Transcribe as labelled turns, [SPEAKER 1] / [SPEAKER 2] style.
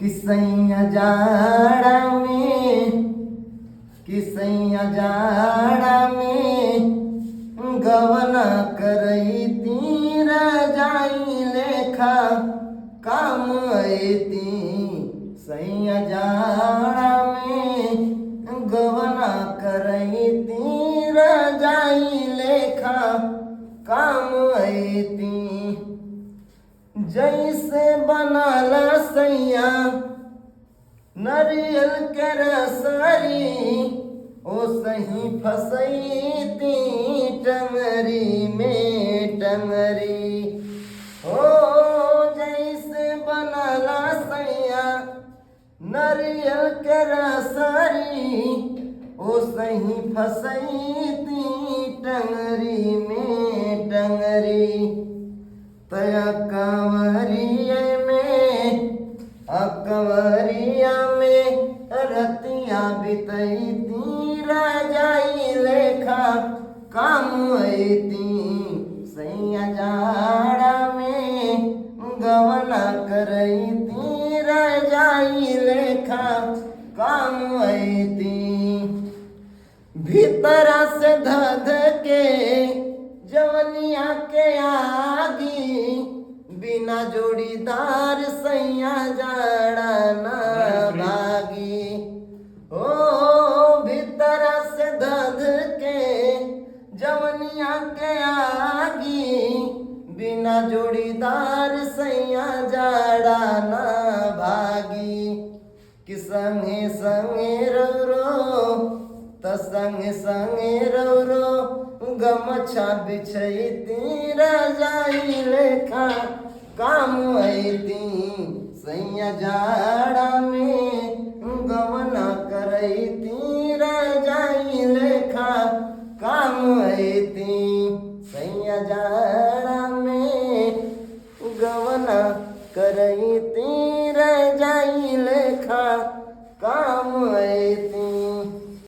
[SPEAKER 1] किसैया जाड़ा में किसैया जाड़ा में गवना करई तीर जाई लेखा काम ऐती सैया जाड़ा में गवना करई तीर जाई लेखा काम ऐती जैसे बनाला सैया नरियल के रसरी ओ सही फसैती टंगरी में टंगरी ओ जैसे बनाला सैया नरियल के रसरी ओ सही फसैती टंगरी में टंगरी तया कंवरिया में रतिया बितैती राजाई लेखा काम ऐती सैया जाड़ा में गवना करैती राजाई लेखा काम ऐती भीतरा से धध के जवनिया के आगी बिना जोड़ीदार सैया जाड़ा ना भागी ओ भीतर से धध के जवनिया के आगी बिना जोड़ीदार सैया जाड़ा ना भागी कि संगे संगे रो त संगे संगे रो गमछा बिछैती राजाई लेखा काम ऐती सैया जाड़ा में गवना करैती राजाई लेखा काम ऐती सैया जाड़ा में गवना करैती राजाई लेखा काम ऐती।